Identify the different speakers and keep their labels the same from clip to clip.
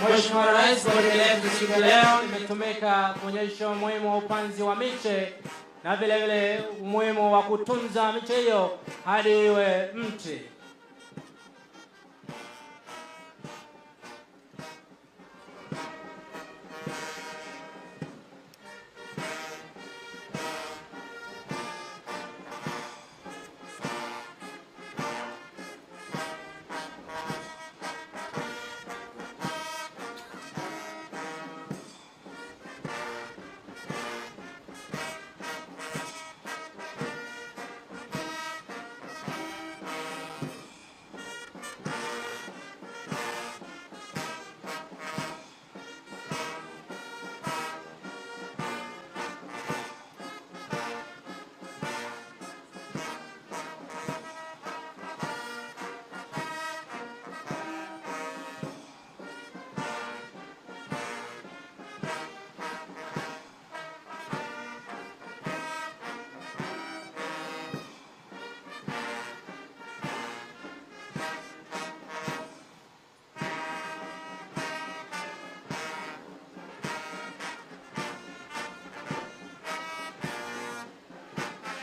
Speaker 1: Mheshimiwa Rais, gwaride letu siku ya leo limetumika kuonyesha umuhimu wa upanzi wa miche na vile vile umuhimu wa kutunza miche hiyo hadi iwe mti.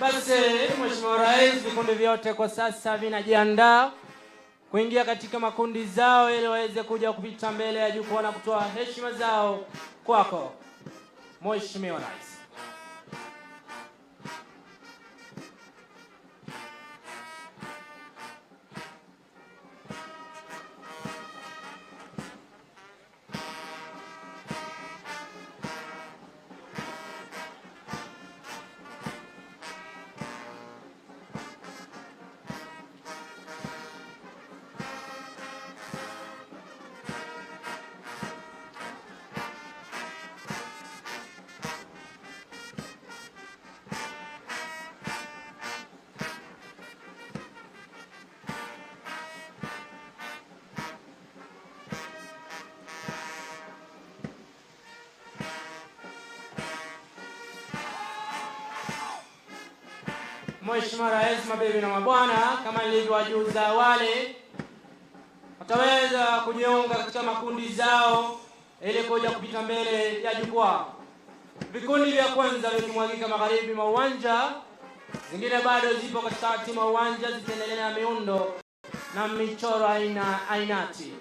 Speaker 1: Basi Mheshimiwa Rais, vikundi vyote kwa sasa vinajiandaa kuingia katika makundi zao ili waweze kuja kupita mbele ya jukwaa na kutoa heshima zao kwako Mheshimiwa Rais. Mheshimiwa Rais, mabibi na mabwana, kama nilivyowajuza awali, wataweza kujiunga katika makundi zao ili kuja kupita mbele ya jukwaa. Vikundi vya kwanza vikimwagika magharibi mwa uwanja, zingine bado zipo katikati mwa uwanja zikiendelea na miundo na michoro ainati.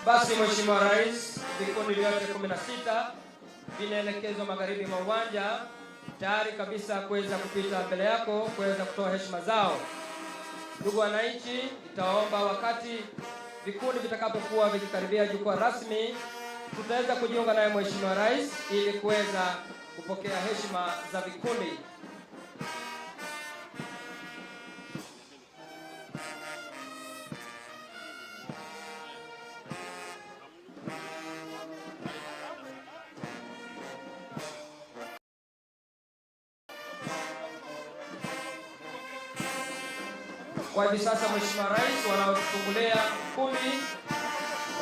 Speaker 1: Basi Mheshimiwa Rais, vikundi vyote 16 vinaelekezwa magharibi mwa uwanja tayari kabisa kuweza kupita mbele yako kuweza kutoa heshima zao. Ndugu wananchi, nitaomba wakati vikundi vitakapokuwa vikikaribia jukwaa rasmi, tutaweza kujiunga naye Mheshimiwa Rais ili kuweza kupokea heshima za vikundi. Kwa hivi sasa Mheshimiwa Rais, wanaotufungulia ukumbi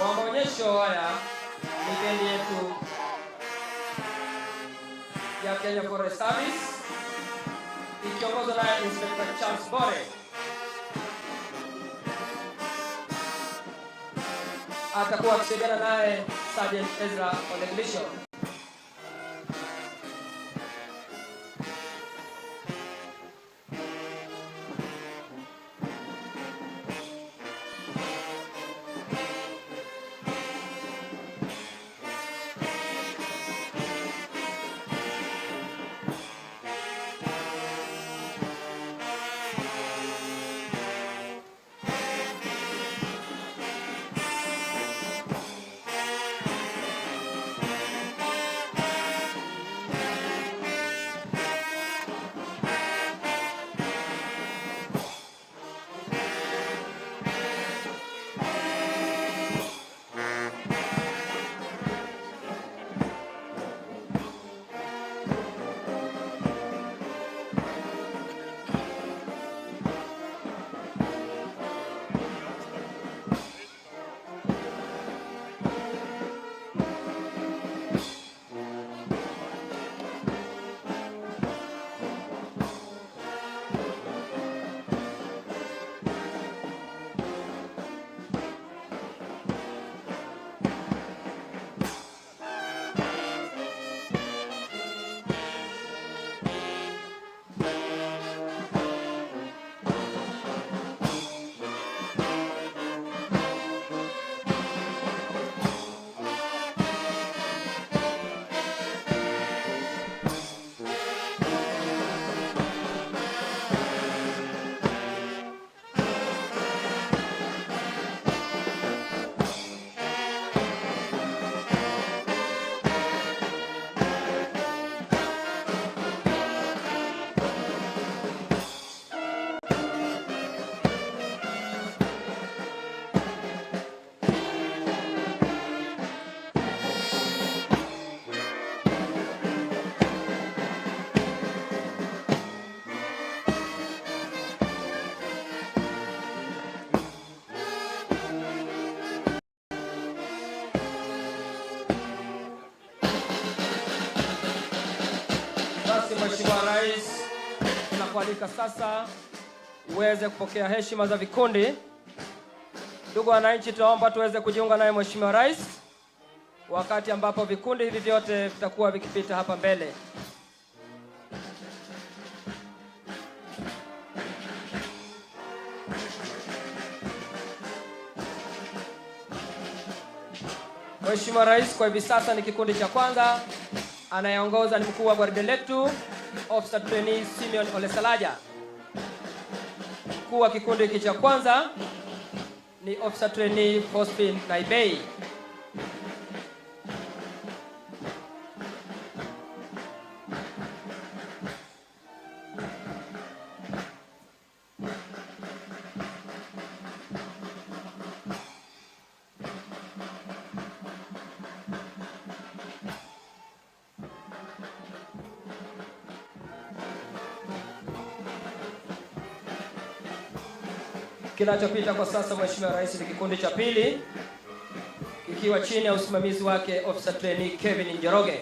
Speaker 1: wa maonyesho haya ni bendi yetu ya Kenya Forest Service ikiongozwa na Inspector Charles Bore. Atakuwa akisaidiana naye Sergeant Ezra Oleglisho. Mheshimiwa Rais, tunakualika sasa uweze kupokea heshima za vikundi. Ndugu wananchi, tunaomba tuweze kujiunga naye Mheshimiwa Rais wakati ambapo vikundi hivi vyote vitakuwa vikipita hapa mbele. Mheshimiwa Rais, kwa hivi sasa ni kikundi cha kwanza. Anayeongoza ni mkuu wa gwaride letu Officer Trainees Simeon Olesalaja. Mkuu wa kikundi hiki cha kwanza ni Officer Trainee Fospin Naibei. Kinachopita kwa sasa Mheshimiwa Rais ni kikundi cha pili kikiwa chini ya usimamizi wake Officer Trainee Kevin Njoroge.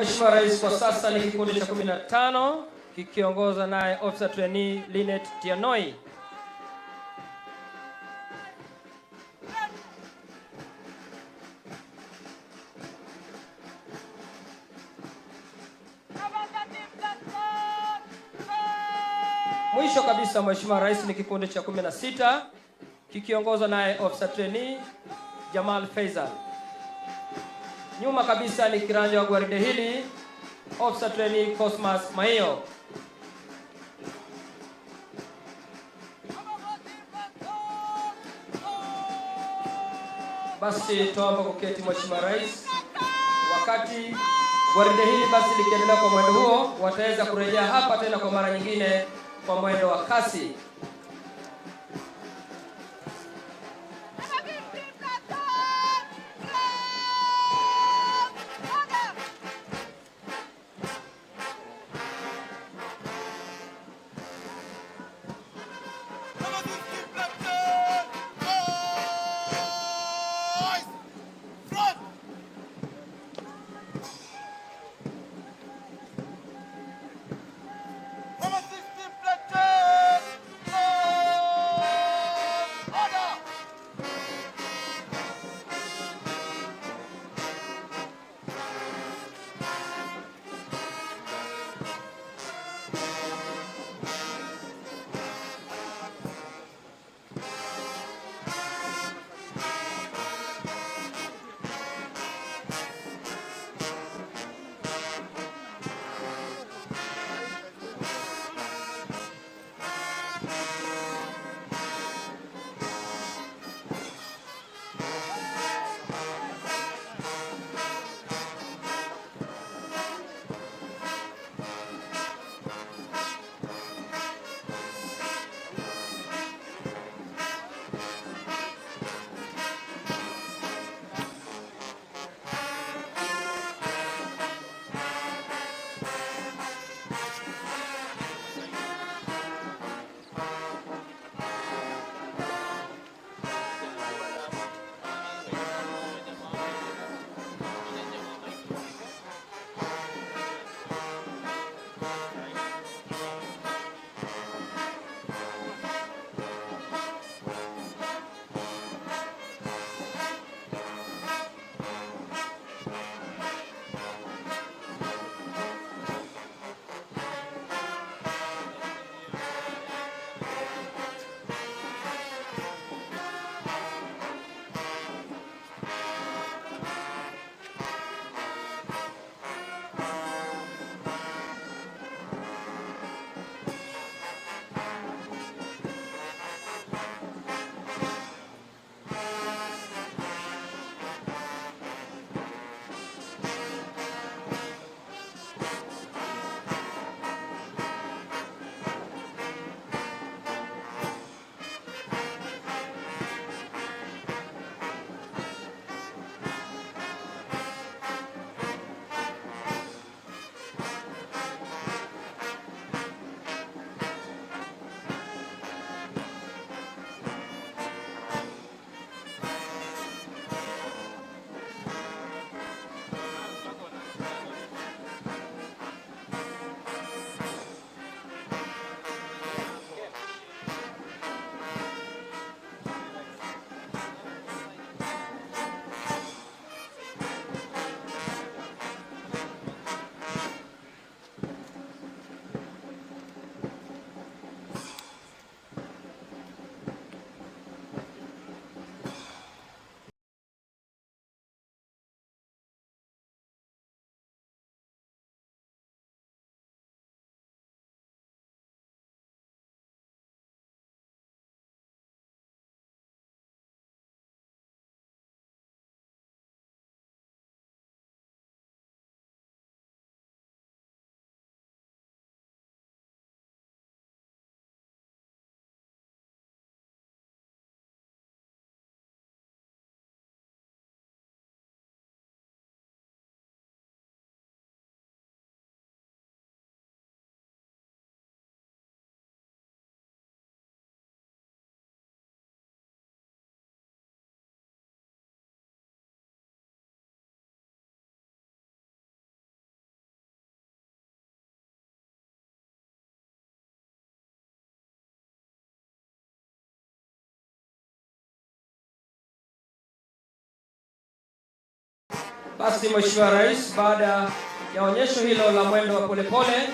Speaker 2: Mheshimiwa Rais, kwa sasa ni kikundi cha 15 kikiongoza naye Officer Trainee Linet Tianoi. Mwisho kabisa Mheshimiwa Rais ni kikundi cha 16 kikiongozwa naye Officer Trainee Jamal Faisal. Nyuma kabisa ni kiranja wa gwaride hili Officer Trainee Cosmas Maio. Basi tuombe kuketi Mheshimiwa Rais. Wakati gwaride hili basi likiendelea kwa mwendo huo, wataweza kurejea hapa tena kwa mara nyingine kwa mwendo wa kasi. Basi Mheshimiwa Rais, baada ya onyesho hilo la mwendo wa polepole,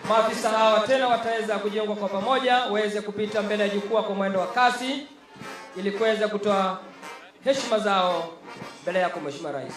Speaker 2: maafisa hawa tena wataweza kujiunga kwa pamoja waweze kupita mbele ya jukwaa kwa mwendo wa kasi ili kuweza kutoa heshima zao mbele yako Mheshimiwa Rais.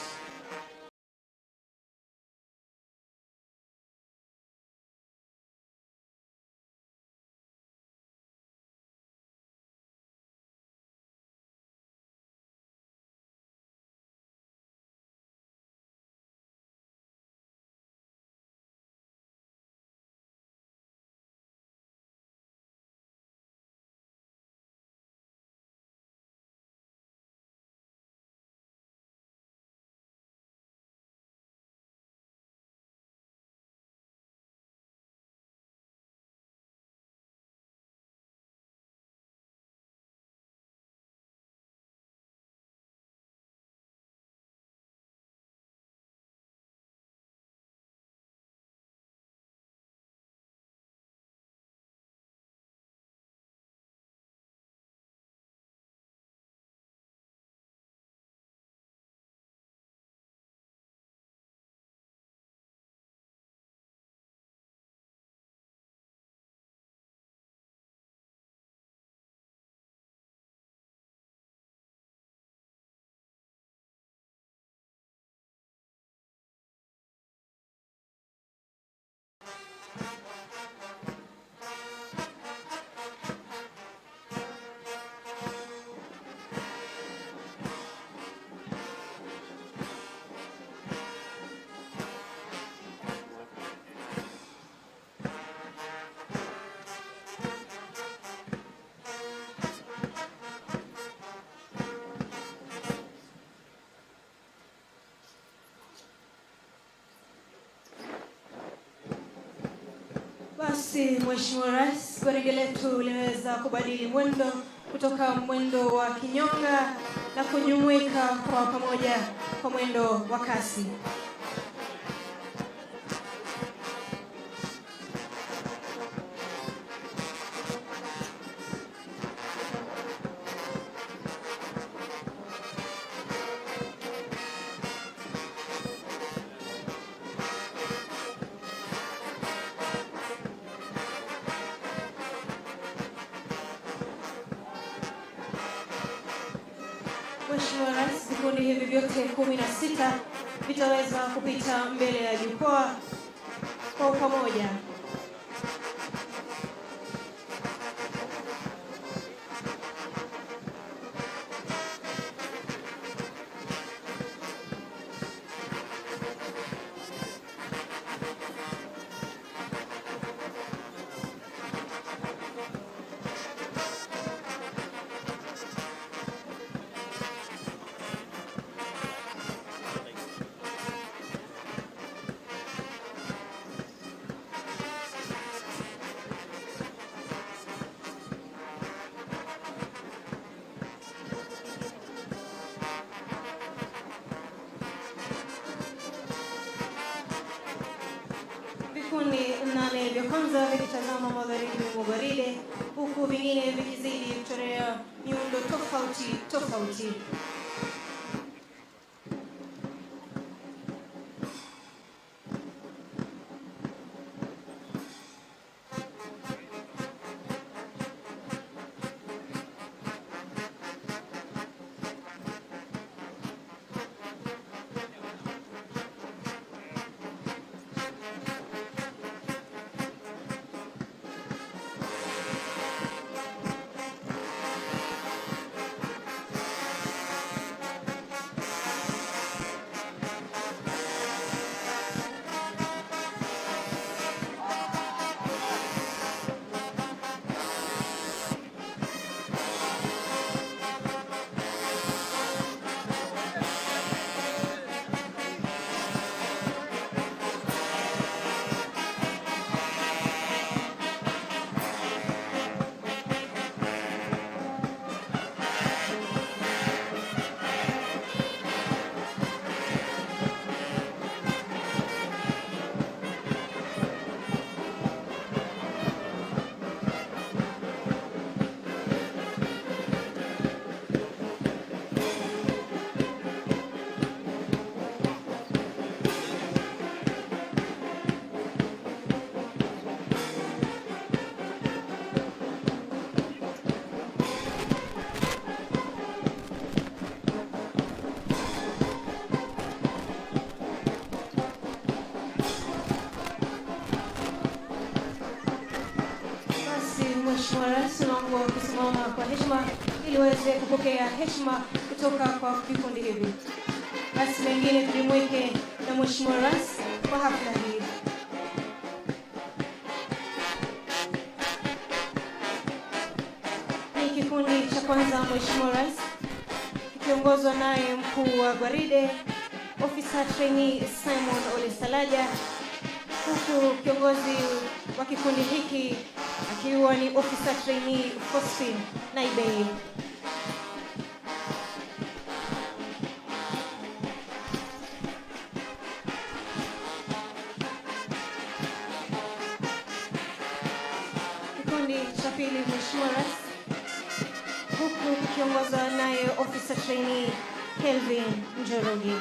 Speaker 3: Basi Mheshimiwa Rais, gwaride letu limeweza kubadili mwendo kutoka mwendo wa kinyonga na kujumuika kwa pamoja kwa mwendo wa kasi. Mheshimiwa Rais, vikundi hivi vyote 16 vitaweza kupita mbele ya jukwaa kwa pamoja. Vikundi 8 vya kwanza vikitazama magharibi mwa gwaride, huku vingine vikizidi kuchorea miundo tofauti. tuweze kupokea heshima kutoka kwa vikundi hivi. Basi mengine tujumuike na Mheshimiwa Rais kwa hafla hii. Ni kikundi cha kwanza, Mheshimiwa Rais, kikiongozwa naye mkuu wa gwaride Officer Trainee Simon Ole Salaja, huku kiongozi wa kikundi hiki akiwa ni Officer Trainee Faustin Naibei. Kikundi cha pili, Mheshimiwa Rais, huku kikiongozwa naye Officer Trainee Kelvin Njoroge.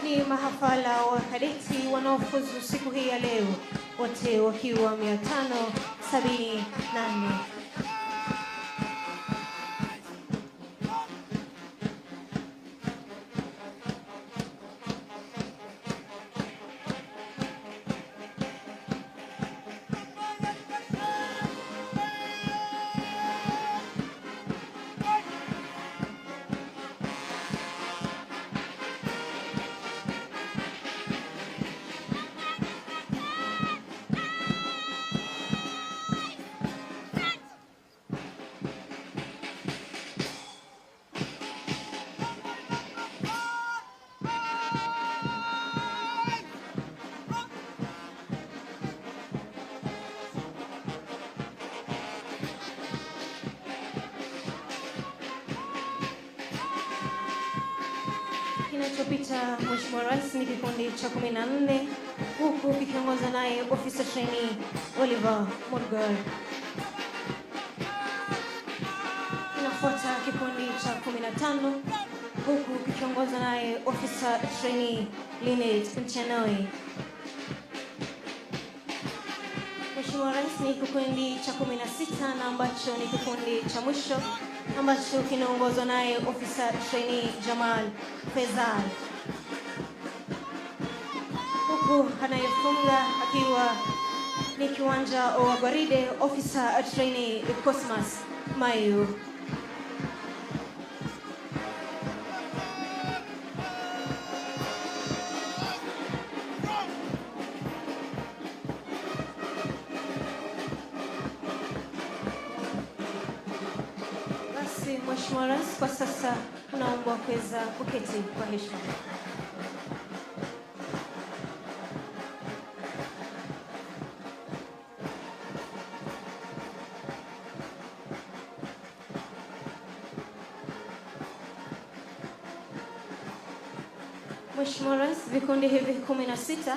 Speaker 3: Ni mahafala wa kadeti wanaofuzu siku hii ya leo, wote wakiwa 574. Kinachopita, Mheshimiwa Rais, ni kikundi cha 14 huku kikiongozwa naye Officer Trainee Oliver Morgan. Kinafuata kikundi cha 15 huku kikiongozwa naye Officer Trainee Linet Nchanoi. Mheshimiwa Rais, ni kikundi cha 16 na ambacho ni kikundi cha mwisho ambacho kinaongozwa naye Officer Trainee Jamal Faisal, huku anayefunga akiwa ni kiwanja wa gwaride Officer Trainee Cosmas Mayu. Mheshimiwa Rais, kwa sasa unaomba kuweza kuketi kwa heshima. Mheshimiwa Rais, vikundi hivi 16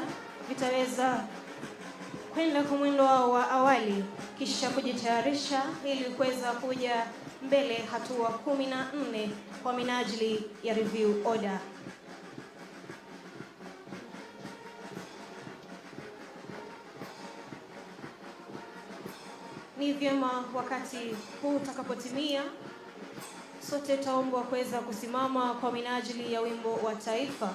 Speaker 3: vitaweza kwenda kwa mwendo wao wa awali kisha kujitayarisha ili kuweza kuja mbele hatua 14 kwa minajili ya review order. Ni vyema wakati huu utakapotimia, sote taombwa kuweza kusimama kwa minajili ya wimbo wa taifa.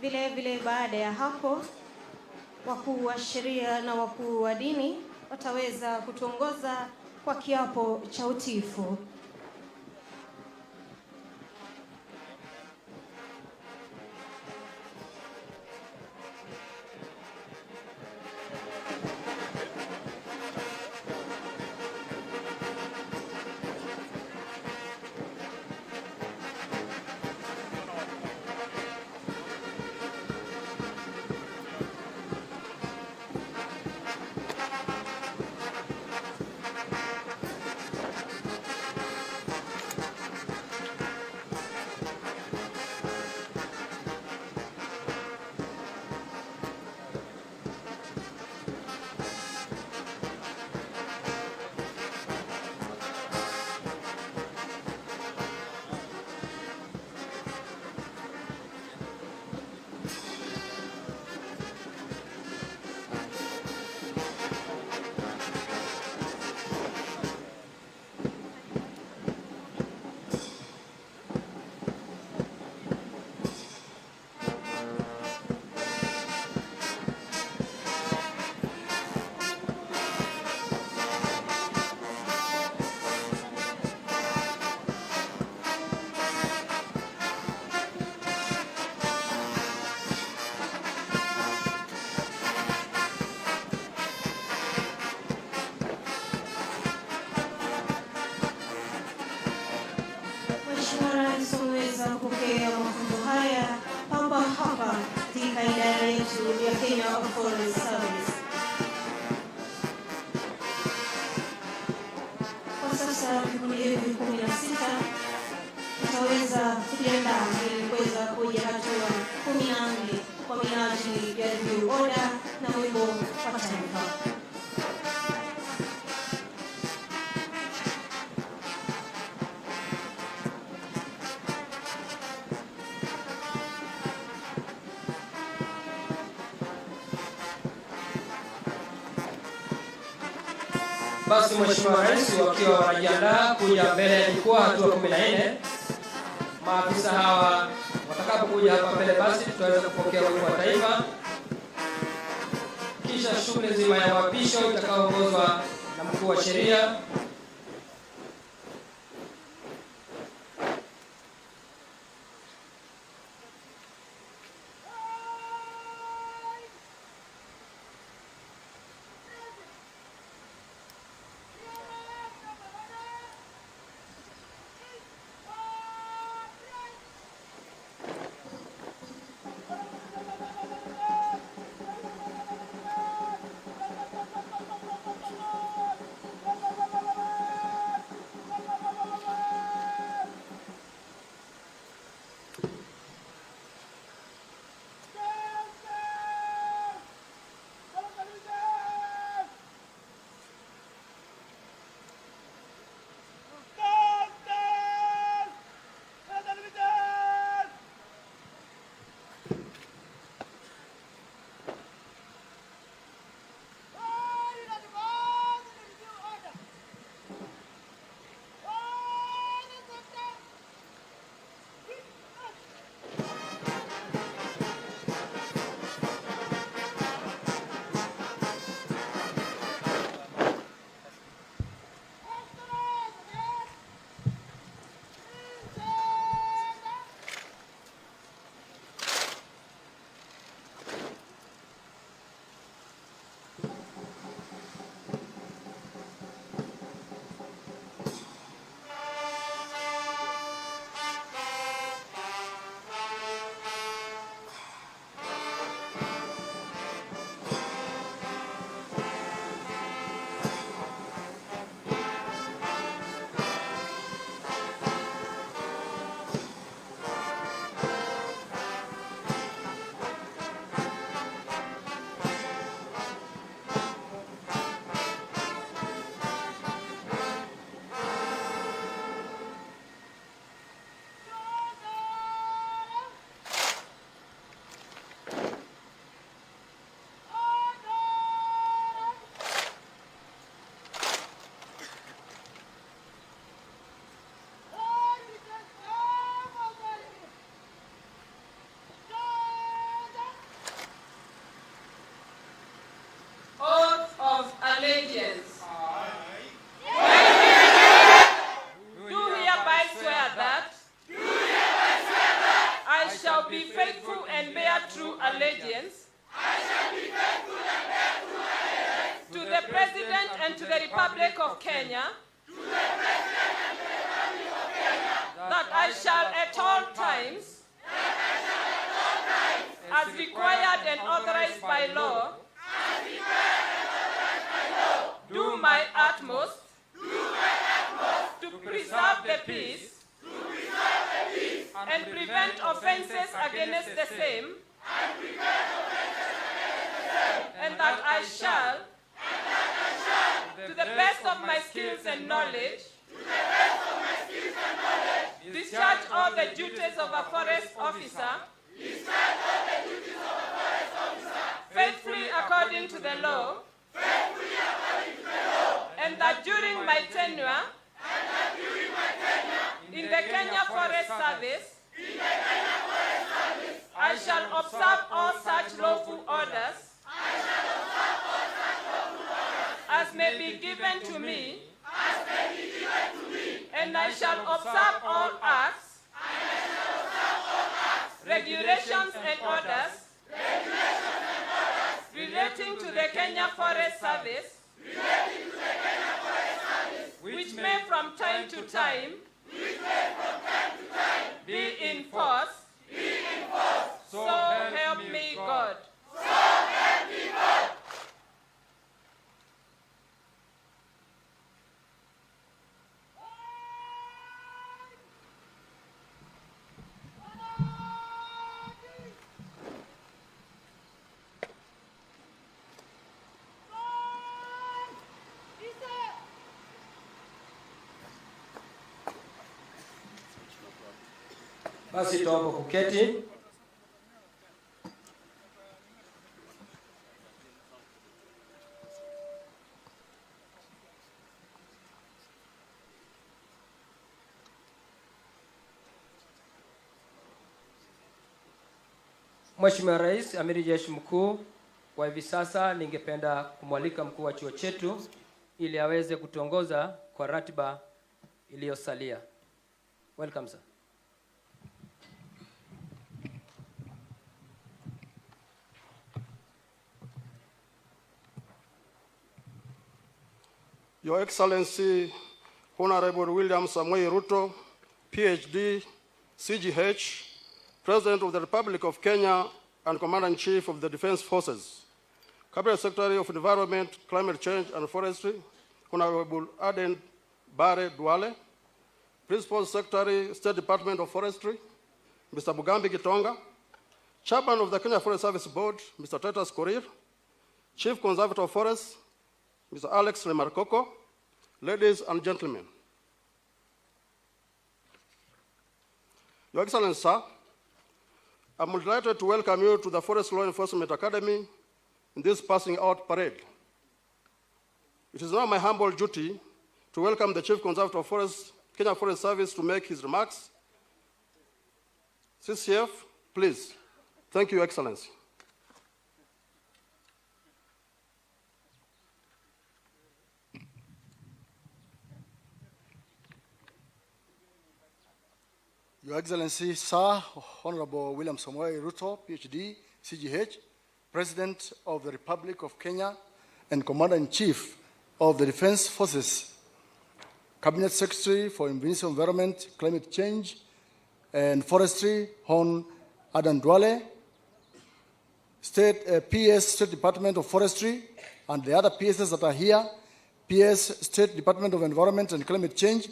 Speaker 3: Vile vile baada ya hapo, wakuu wa sheria na wakuu wa dini wataweza kutuongoza kwa kiapo cha utiifu. Kupokea mafunzo haya hapa katika idara yetu ya Kenya Foreign Service. Kwa sasa vikundi hivi 16 tutaweza kujiandaa ili kuweza kuja hatua 14 kwa minajili ya review order na wimbo wa taifa.
Speaker 2: Basi Mheshimiwa Rais wakiwa wanajiandaa kuja mbele ya jukwaa hatua 14, maafisa hawa watakapokuja hapa mbele, basi tutaweza kupokea wimbo wa taifa, kisha shughuli nzima ya wapisho itakayoongozwa na mkuu wa sheria.
Speaker 4: shall be faithful and bear true allegiance to the President and to the Republic of Kenya, that I shall at all times, as required and authorized by law, do my utmost to preserve the peace and prevent offenses against the same, and that I shall, to the best of my skills and knowledge, discharge all the duties of a forest officer faithfully according to the law, and that during my tenure in the Kenya Forest Service, I shall observe all such lawful orders as may be given to me, and I shall observe all acts, regulations and orders relating to the Kenya Forest Service, which may from time to time be in force. So help me God.
Speaker 2: Basi tuombe kuketi. Mheshimiwa Rais, Amiri Jeshi Mkuu, kwa hivi sasa ningependa kumwalika mkuu wa chuo chetu ili aweze kutuongoza kwa ratiba iliyosalia. Welcome, sir.
Speaker 5: Your Excellency, Honorable William Samoei Ruto, PhD, CGH, President of the Republic of Kenya and Commander-in-Chief of the Defense Forces, Cabinet Secretary of Environment, Climate Change and Forestry, Honorable Aden Bare Duale, Principal Secretary, State Department of Forestry, Mr. Mugambi Gitonga, Chairman of the Kenya Forest Service Board, Mr. Titus Korir, Chief Conservator of Forests, Mr. Alex Remarkoko, ladies and gentlemen. Your Excellency, sir, I'm delighted to welcome you to the Forest Law Enforcement Academy in this passing out parade. It is now my humble duty to welcome the Chief Conservator of Forests, Kenya Forest Service, to make his remarks. CCF, please. Thank you, Your Excellency.
Speaker 6: Your Excellency, Sir, Honorable William Samoei Ruto, PhD, CGH, President of the Republic of Kenya and Commander-in-Chief of the Defense Forces, Cabinet Secretary for Environment, Climate Change and Forestry, Hon Aden Duale, PS State Department of Forestry, and the other PSs that are here, PS State Department of Environment and Climate Change,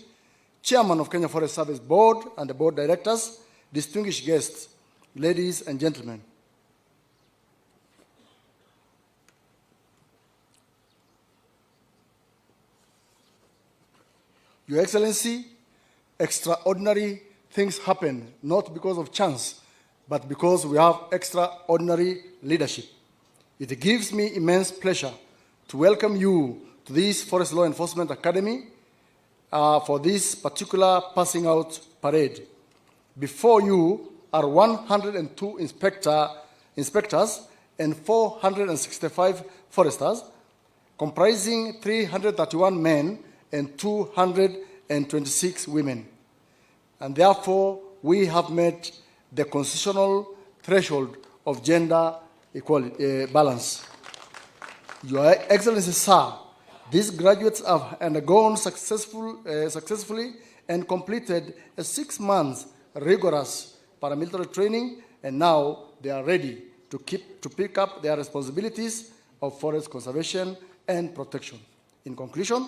Speaker 6: Chairman of Kenya Forest Service Board and the Board Directors, distinguished guests, ladies and gentlemen. Your Excellency, extraordinary things happen, not because of chance, but because we have extraordinary leadership. It gives me immense pleasure to welcome you to this Forest Law Enforcement Academy for this particular passing out parade. Before you are 102 inspectors and 465 foresters, comprising 331 men and 226 women. And therefore, we have met the constitutional threshold of gender equality, balance. Your Excellency, sir, these graduates have undergone successfully and completed a 6-month rigorous paramilitary training, and now they are ready to pick up their responsibilities of forest conservation and protection. In conclusion,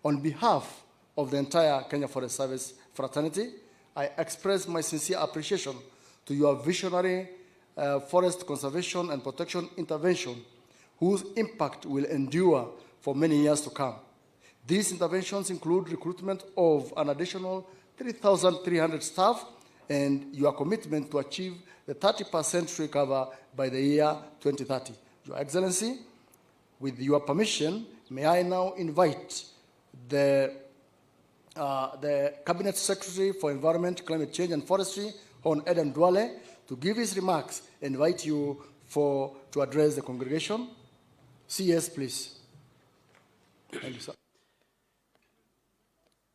Speaker 6: on behalf of the entire Kenya Forest Service fraternity, I express my sincere appreciation to your visionary forest conservation and protection intervention, whose impact will endure for many years to come. These interventions include recruitment of an additional 3,300 staff and your commitment to achieve the 30% tree cover by the year 2030. Your Excellency, with your permission, may I now invite the Cabinet Secretary for Environment, Climate Change and Forestry, Hon. Eden Duale, to give his remarks and invite you to address the congregation. CS, please. Thank you, sir.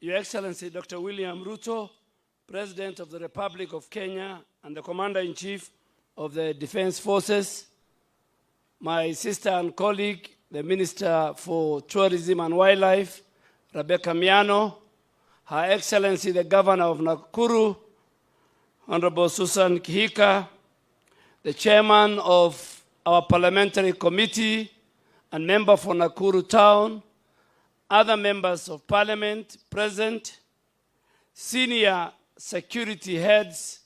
Speaker 7: Your Excellency, Dr. William Ruto, President of the Republic of Kenya and the Commander-in-Chief of the Defense Forces, my sister and colleague, the Minister for Tourism and Wildlife, Rebecca Miano, Her Excellency, the Governor of Nakuru, Honorable Susan Kihika, the Chairman of our Parliamentary Committee and member for Nakuru Town, other members of Parliament present, senior security heads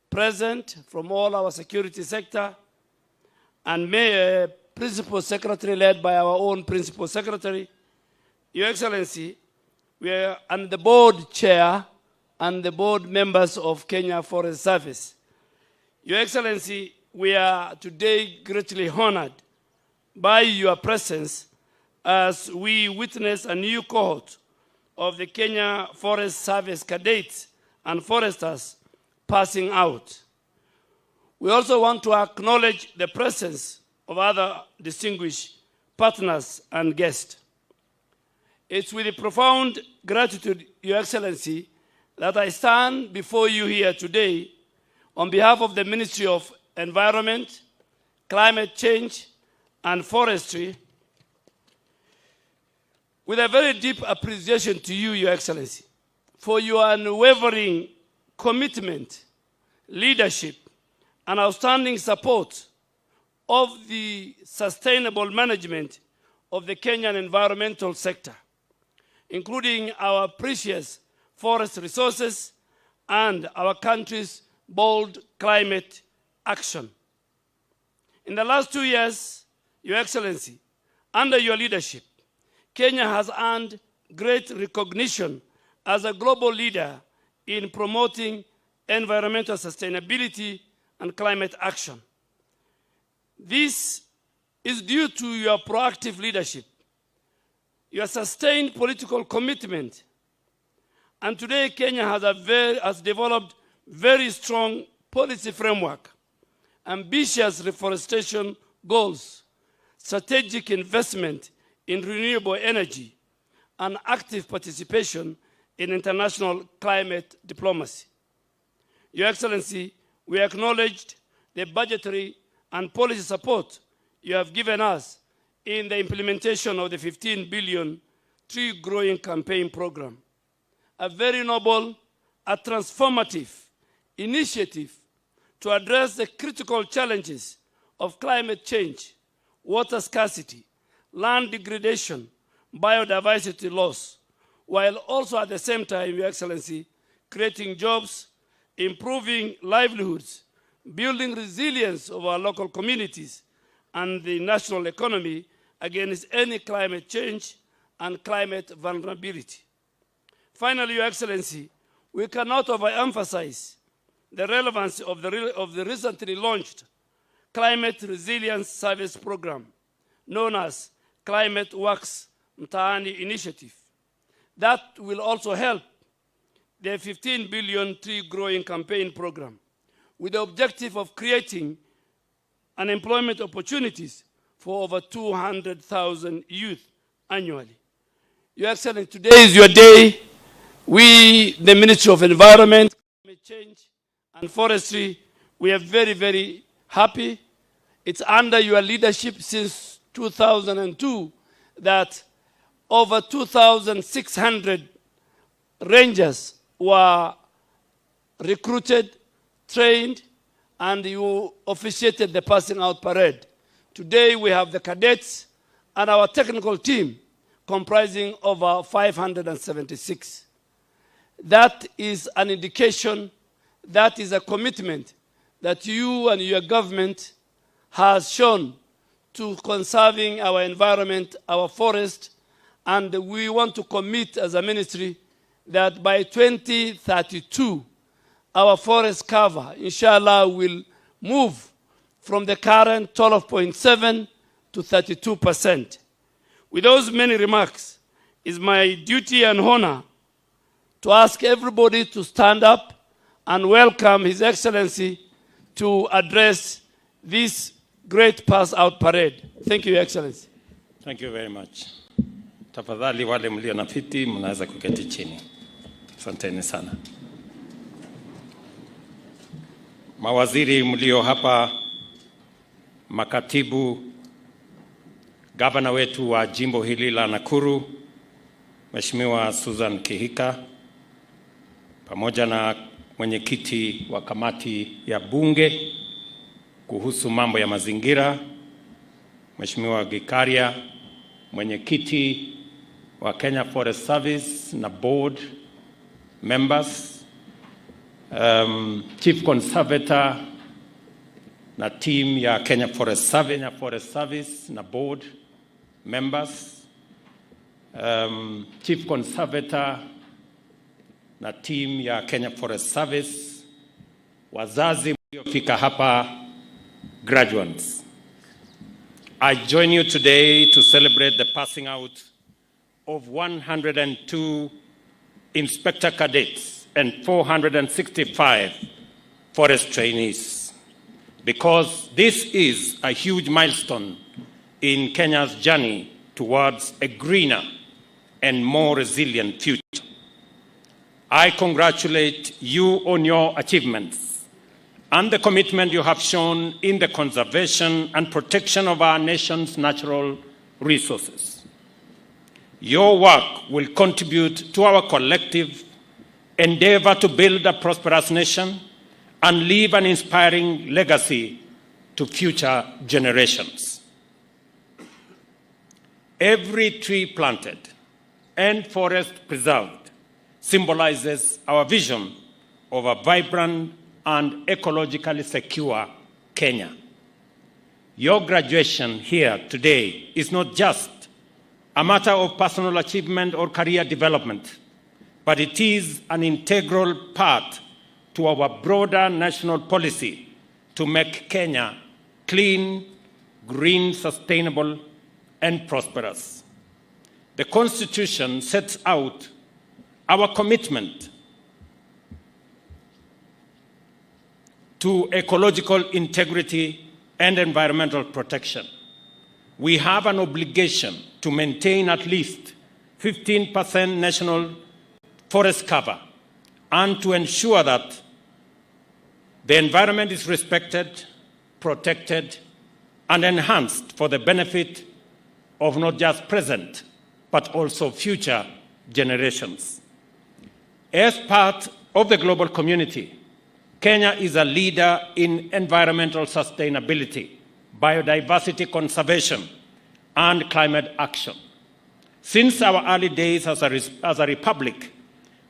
Speaker 7: present from all our security sector, and Principal Secretary led by our own Principal Secretary. Your Excellency, we are and the board chair and the board members of Kenya Forest Service. Your Excellency, we are today greatly honored by your presence as we witness a new cohort of the Kenya Forest Service cadets and foresters passing out. We also want to acknowledge the presence of other distinguished partners and guests. It's with profound gratitude, Your Excellency, that I stand before you here today on behalf of the Ministry of Environment, Climate Change, and Forestry, with a very deep appreciation to you, Your Excellency, for your unwavering commitment, leadership, and outstanding support of the sustainable management of the Kenyan environmental sector, including our precious forest resources and our country's bold climate action. In the last 2 years, Your Excellency, under your leadership, Kenya has earned great recognition as a global leader in promoting environmental sustainability and climate action. This is due to your proactive leadership, your sustained political commitment, and today Kenya has developed very strong policy framework, ambitious reforestation goals, strategic investment in renewable energy, and active participation in international climate diplomacy. Your Excellency, we acknowledged the budgetary and policy support you have given us in the implementation of the 15 billion tree growing campaign program. A very noble, a transformative initiative to address the critical challenges of climate change, water scarcity, land degradation, biodiversity loss, while also at the same time, Your Excellency, creating jobs, improving livelihoods, building resilience of our local communities and the national economy against any climate change and climate vulnerability. Finally, Your Excellency, we cannot overemphasize the relevance of the recently launched Climate Resilience Service Program, known as Climate Works Mtaani Initiative. That will also help the 15 billion tree growing campaign program with the objective of creating unemployment opportunities for over 200,000 youth annually. Your Excellency, today is your day. We, the Ministry of Environment, Climate Change, and forestry, we are very, very happy. It's under your leadership since 2002 that over 2,600 rangers were recruited, trained, and you officiated the passing out parade. Today we have the cadets and our technical team comprising over 576. That is an indication, that is a commitment that you and your government has shown to conserving our environment, our forest, and we want to commit as a ministry that by 2032, our forest cover, inshallah, will move from the current 12.7 to 32%. With those many remarks, it's my duty and honor to ask everybody to stand up and welcome His Excellency to address this great pass-out parade. Thank you, Your Excellency.
Speaker 8: Thank you very much. Tafadhali wale mlio na viti mnaweza kuketi chini. Asanteni sana. Mawaziri mlio hapa, makatibu, gavana wetu wa jimbo hili la Nakuru, Mheshimiwa Susan Kihika, pamoja na mwenyekiti wa kamati ya bunge kuhusu mambo ya mazingira, Mheshimiwa Gikaria, mwenyekiti wa Kenya Forest Service na board members, Chief Conservator na team ya Kenya Forest Service na board members, Chief Conservator na team ya Kenya Forest Service, wazazi mliofika hapa, graduates. I join you today to celebrate the passing out of 102 inspector cadets and 465 forest trainees, because this is a huge milestone in Kenya's journey towards a greener and more resilient future. I congratulate you on your achievements and the commitment you have shown in the conservation and protection of our nation's natural resources. Your work will contribute to our collective endeavor to build a prosperous nation and leave an inspiring legacy to future generations. Every tree planted and forest preserved symbolizes our vision of a vibrant and ecologically secure Kenya. Your graduation here today is not just a matter of personal achievement or career development, but it is an integral part to our broader national policy to make Kenya clean, green, sustainable, and prosperous. The Constitution sets out our commitment to ecological integrity and environmental protection. We have an obligation to maintain at least 15% national forest cover and to ensure that the environment is respected, protected, and enhanced for the benefit of not just present, but also future generations. As part of the global community, Kenya is a leader in environmental sustainability, biodiversity conservation, and climate action. Since our early days as a republic,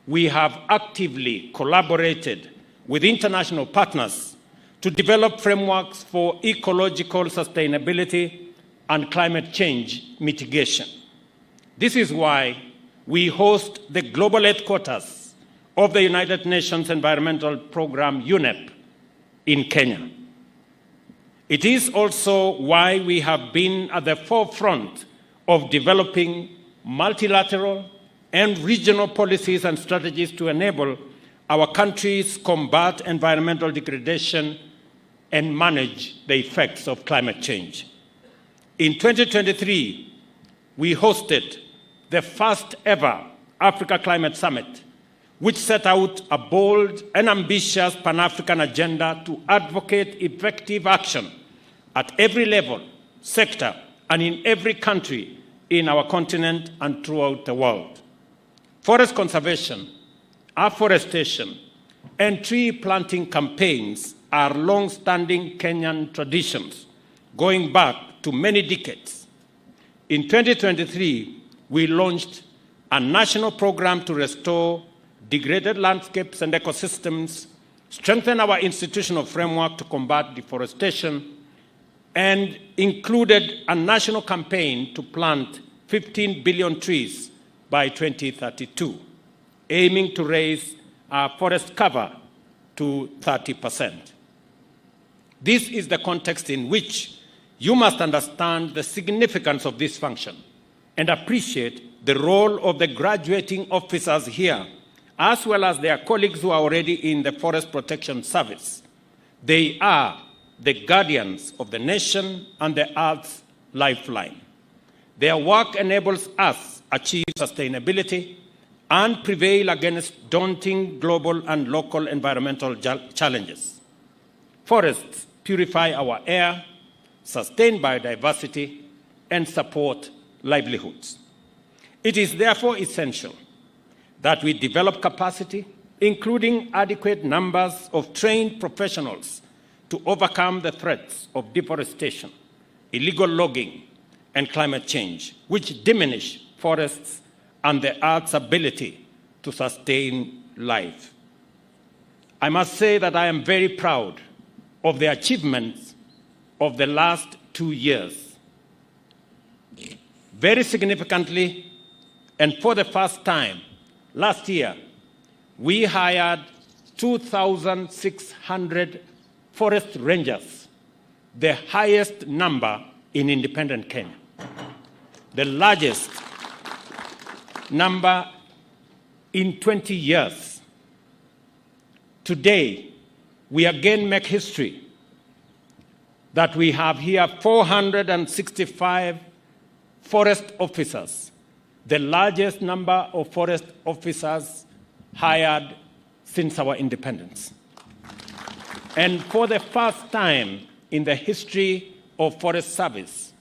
Speaker 8: we have actively collaborated with international partners to develop frameworks for ecological sustainability and climate change mitigation. This is why we host the global headquarters of the United Nations Environmental Programme, UNEP, in Kenya. It is also why we have been at the forefront of developing multilateral and regional policies and strategies to enable our countries combat environmental degradation and manage the effects of climate change. In 2023, we hosted the first ever Africa Climate Summit, which set out a bold and ambitious Pan-African agenda to advocate effective action at every level, sector, and in every country in our continent and throughout the world. Forest conservation, afforestation, and tree planting campaigns are long-standing Kenyan traditions, going back to many decades. In 2023, we launched a national program to restore degraded landscapes and ecosystems, strengthen our institutional framework to combat deforestation, and included a national campaign to plant 15 billion trees by 2032, aiming to raise our forest cover to 30%. This is the context in which you must understand the significance of this function and appreciate the role of the graduating officers here, as well as their colleagues who are already in the Forest Protection Service. They are the guardians of the nation and the Earth's lifeline. Their work enables us achieve sustainability and prevail against daunting global and local environmental challenges. Forests purify our air, sustain biodiversity, and support livelihoods. It is therefore essential that we develop capacity, including adequate numbers of trained professionals to overcome the threats of deforestation, illegal logging, and climate change, which diminish forests and the Earth's ability to sustain life. I must say that I am very proud of the achievements of the last 2 years. Very significantly, and for the first time, last year, we hired 2,600 forest rangers, the highest number in independent Kenya, the largest number in 20 years. Today, we again make history that we have here 465 forest officers, the largest number of forest officers hired since our independence. And for the first time in the history of Forest Service,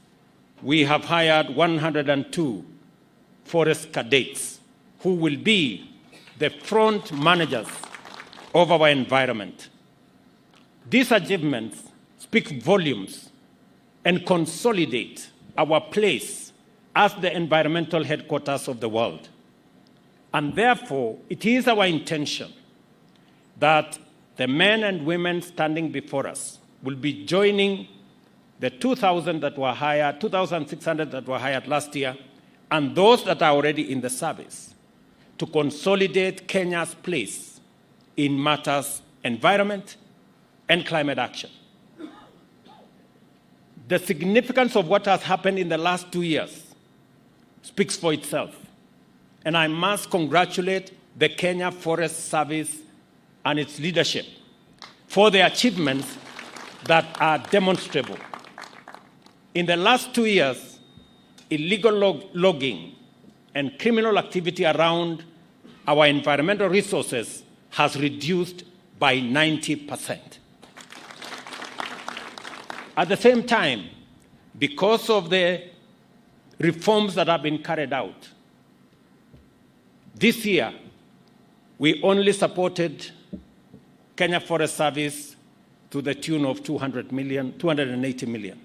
Speaker 8: we have hired 102 forest cadets who will be the front managers of our environment. These achievements speak volumes and consolidate our place as the environmental headquarters of the world. And therefore, it is our intention that the men and women standing before us will be joining the 2,000 that were hired, 2,600 that were hired last year, and those that are already in the service to consolidate Kenya's place in matters environment and climate action. The significance of what has happened in the last 2 years speaks for itself. And I must congratulate the Kenya Forest Service and its leadership for the achievements that are demonstrable. In the last 2 years, illegal logging and criminal activity around our environmental resources has reduced by 90%. At the same time, because of the reforms that have been carried out, this year, we only supported Kenya Forest Service to the tune of 280 million.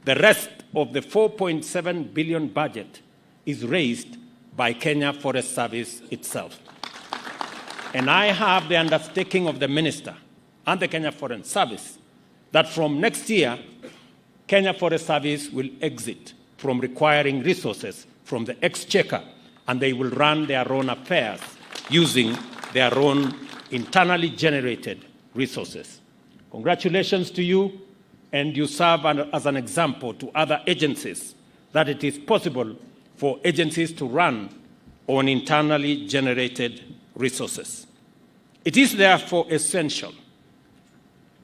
Speaker 8: The rest of the 4.7 billion budget is raised by Kenya Forest Service itself. And I have the undertaking of the minister and the Kenya Forest Service that from next year, Kenya Forest Service will exit from requiring resources from the exchequer, and they will run their own affairs using their own internally generated resources. Congratulations to you, and you serve as an example to other agencies that it is possible for agencies to run on internally generated resources. It is therefore essential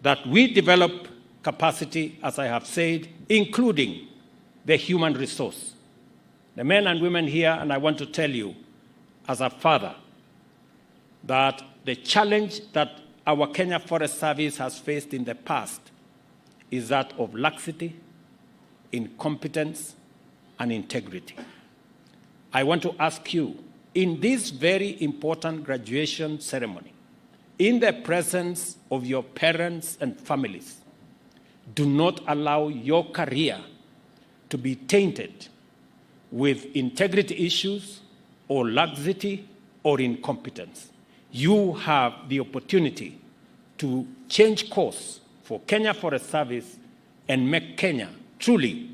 Speaker 8: that we develop capacity, as I have said, including the human resource. The men and women here, and I want to tell you, as a father, that the challenge that our Kenya Forest Service has faced in the past is that of laxity, incompetence, and integrity. I want to ask you, in this very important graduation ceremony, in the presence of your parents and families, do not allow your career to be tainted with integrity issues or laxity or incompetence. You have the opportunity to change course for Kenya Forest Service and make Kenya truly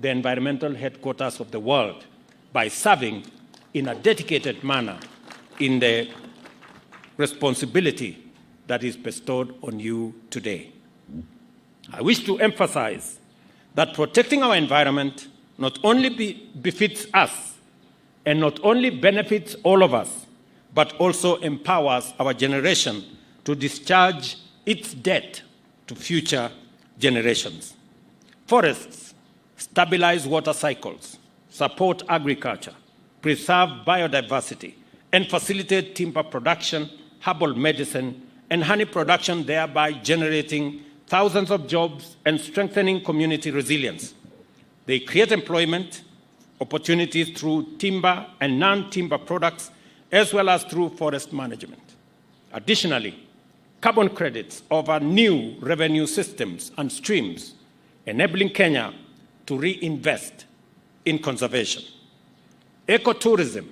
Speaker 8: the environmental headquarters of the world by serving in a dedicated manner in the responsibility that is bestowed on you today. I wish to emphasize that protecting our environment not only befits us and not only benefits all of us, but also empowers our generation to discharge its debt to future generations. Forests stabilize water cycles, support agriculture, preserve biodiversity, and facilitate timber production, herbal medicine, and honey production, thereby generating thousands of jobs and strengthening community resilience. They create employment opportunities through timber and non-timber products, as well as through forest management. Additionally, carbon credits offer new revenue systems and streams, enabling Kenya to reinvest in conservation. Ecotourism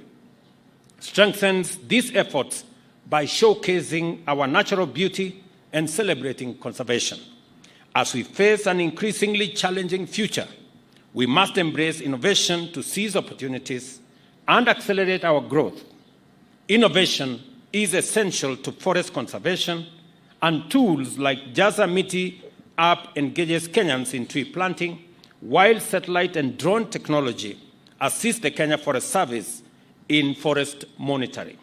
Speaker 8: strengthens these efforts by showcasing our natural beauty and celebrating conservation. As we face an increasingly challenging future, we must embrace innovation to seize opportunities and accelerate our growth. Innovation is essential to forest conservation, and tools like Jaza Miti app engages Kenyans in tree planting, while satellite and drone technology assist the Kenya Forest Service in forest monitoring.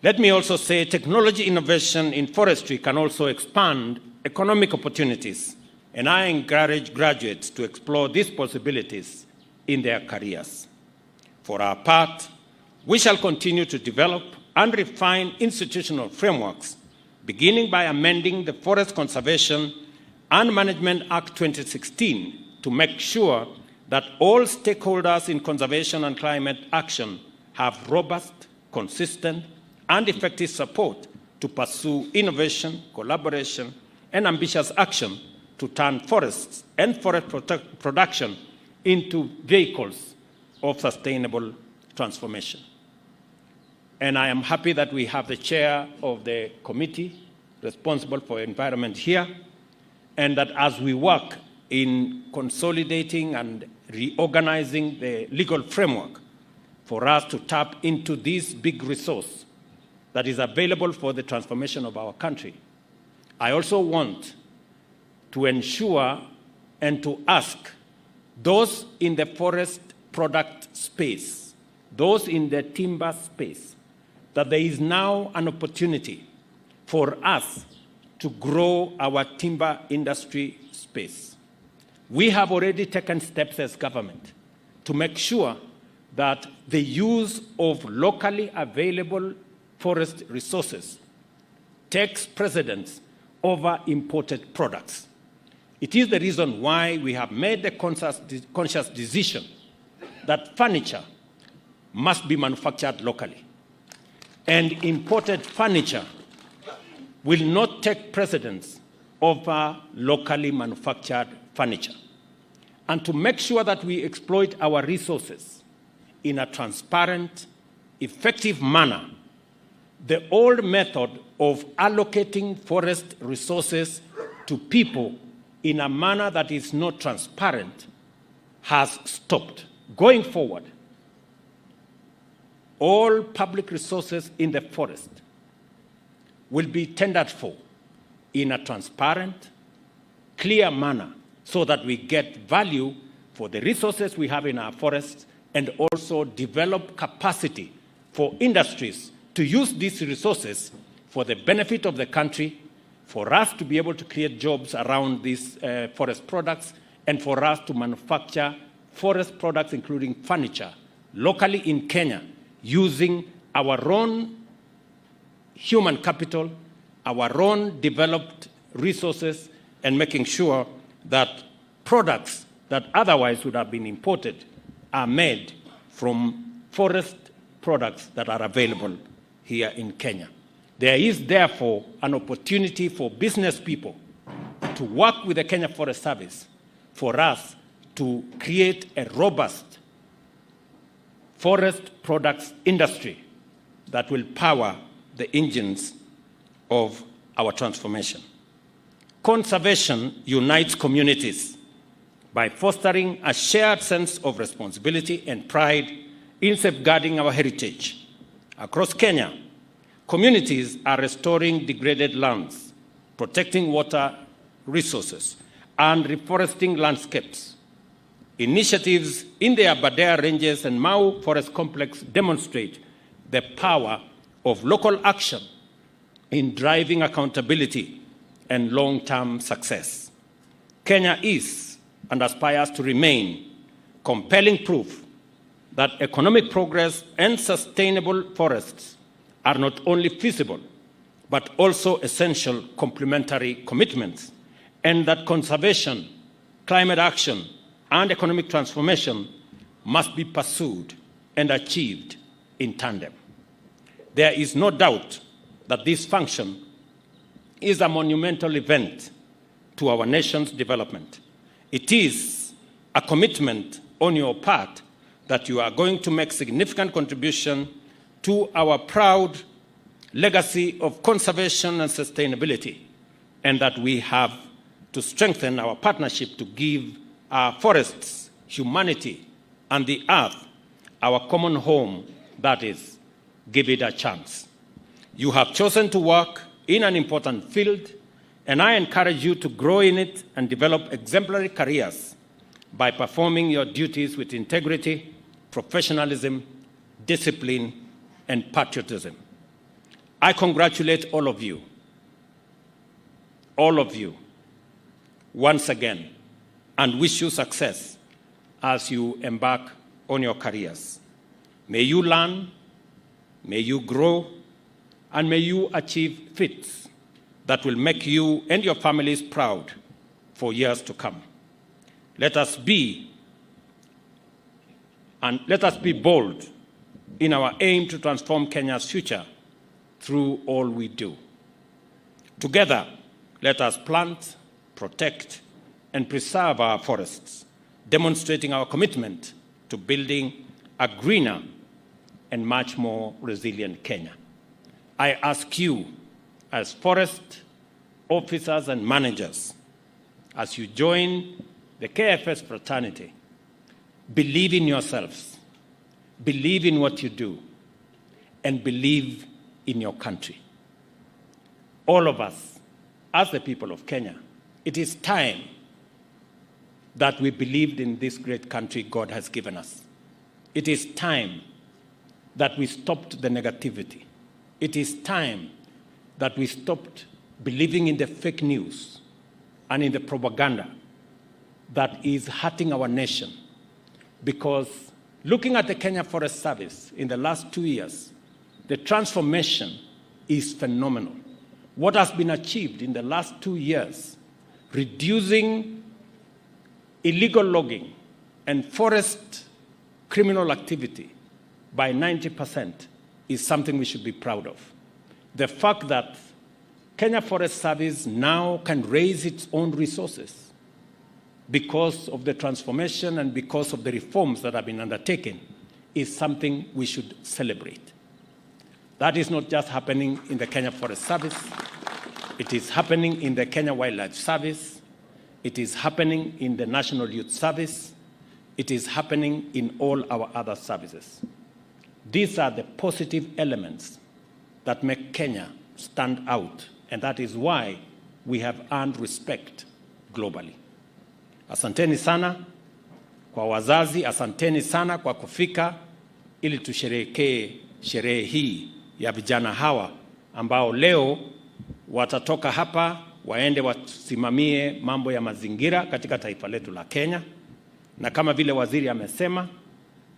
Speaker 8: Let me also say technology innovation in forestry can also expand economic opportunities, and I encourage graduates to explore these possibilities in their careers. For our part, we shall continue to develop and refine institutional frameworks, beginning by amending the Forest Conservation and Management Act 2016 to make sure that all stakeholders in conservation and climate action have robust, consistent, and effective support to pursue innovation, collaboration, and ambitious action to turn forests and forest production into vehicles of sustainable transformation. And I am happy that we have the chair of the committee responsible for environment here, and that as we work in consolidating and reorganizing the legal framework for us to tap into this big resource that is available for the transformation of our country, I also want to ensure and to ask those in the forest product space, those in the timber space, that there is now an opportunity for us to grow our timber industry space. We have already taken steps as government to make sure that the use of locally available forest resources takes precedence over imported products. It is the reason why we have made the conscious decision that furniture must be manufactured locally, and imported furniture will not take precedence over locally manufactured furniture. And to make sure that we exploit our resources in a transparent, effective manner, the old method of allocating forest resources to people in a manner that is not transparent has stopped. Going forward, all public resources in the forest will be tendered for in a transparent, clear manner so that we get value for the resources we have in our forests and also develop capacity for industries to use these resources for the benefit of the country, for us to be able to create jobs around these forest products, and for us to manufacture forest products, including furniture, locally in Kenya, using our own human capital, our own developed resources, and making sure that products that otherwise would have been imported are made from forest products that are available here in Kenya. There is therefore an opportunity for business people to work with the Kenya Forest Service for us to create a robust forest products industry that will power the engines of our transformation. Conservation unites communities by fostering a shared sense of responsibility and pride in safeguarding our heritage. Across Kenya, communities are restoring degraded lands, protecting water resources, and reforesting landscapes. Initiatives in the Aberdare Ranges and Mau Forest Complex demonstrate the power of local action in driving accountability and long-term success. Kenya is and aspires to remain compelling proof that economic progress and sustainable forests are not only feasible, but also essential complementary commitments, and that conservation, climate action, and economic transformation must be pursued and achieved in tandem. There is no doubt that this function is a monumental event to our nation's development. It is a commitment on your part that you are going to make significant contribution to our proud legacy of conservation and sustainability, and that we have to strengthen our partnership to give our forests, humanity, and the earth our common home, that is, give it a chance. You have chosen to work in an important field, and I encourage you to grow in it and develop exemplary careers by performing your duties with integrity, professionalism, discipline, and patriotism. I congratulate all of you, once again, and wish you success as you embark on your careers. May you learn, may you grow, and may you achieve feats that will make you and your families proud for years to come. Let us be bold in our aim to transform Kenya's future through all we do. Together, let us plant, protect, and preserve our forests, demonstrating our commitment to building a greener and much more resilient Kenya. I ask you, as forest officers and managers, as you join the KFS fraternity, believe in yourselves, believe in what you do, and believe in your country. All of us, as the people of Kenya, it is time that we believed in this great country God has given us. It is time that we stopped the negativity. It is time that we stopped believing in the fake news and in the propaganda that is hurting our nation. Because looking at the Kenya Forest Service in the last 2 years, the transformation is phenomenal. What has been achieved in the last 2 years, reducing illegal logging and forest criminal activity by 90%, is something we should be proud of. The fact that Kenya Forest Service now can raise its own resources because of the transformation and because of the reforms that have been undertaken is something we should celebrate. That is not just happening in the Kenya Forest Service. It is happening in the Kenya Wildlife Service. It is happening in the National Youth Service. It is happening in all our other services. These are the positive elements that make Kenya stand out, and that is why we have earned respect globally. Asanteni sana kwa wazazi, asanteni sana kwa kufika ili tusherehekee sherehe hii ya vijana hawa ambao leo watatoka hapa waende wasimamie mambo ya mazingira katika taifa letu la Kenya. Na kama vile waziri amesema,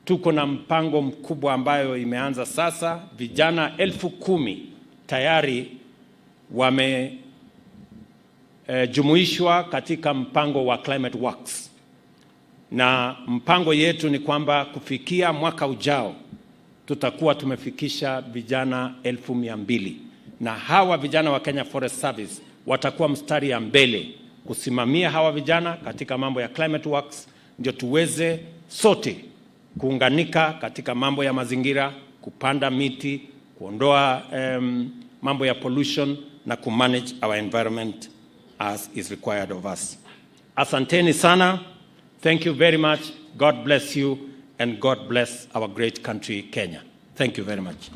Speaker 8: tuko na mpango mkubwa ambayo imeanza sasa. Vijana 10,000 tayari wamejumuishwa katika mpango wa Climate Works, na mpango yetu ni kwamba kufikia mwaka ujao tutakuwa tumefikisha vijana 200,000, na hawa vijana wa Kenya Forest Service watakuwa mstari ya mbele kusimamia hawa vijana katika mambo ya Climate Works, ndio tuweze sote kuunganika katika mambo ya mazingira, kupanda miti, kuondoa mambo ya pollution na kumanage our environment as is required of us. Asanteni sana. Thank you very much. God bless you and God bless our great country, Kenya. Thank you very much.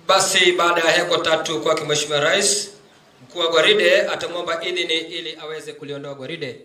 Speaker 2: Basi baada ya heko tatu kwa Mheshimiwa Rais, mkuu wa gwaride atamwomba idhini ili aweze kuliondoa gwaride.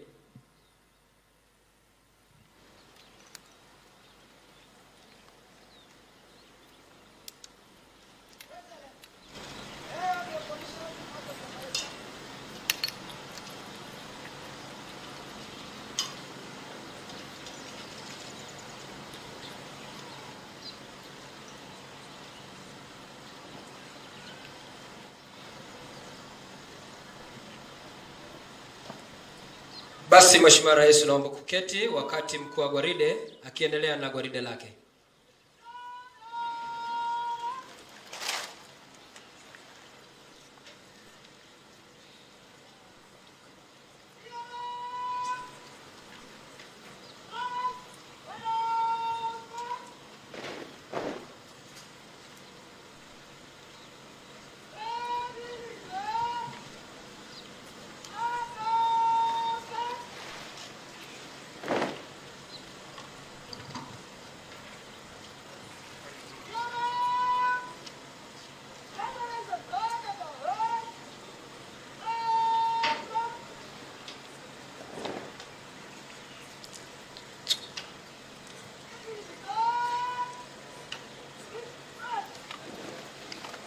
Speaker 2: Basi Mheshimiwa Rais, naomba kuketi wakati mkuu wa gwaride akiendelea na gwaride lake.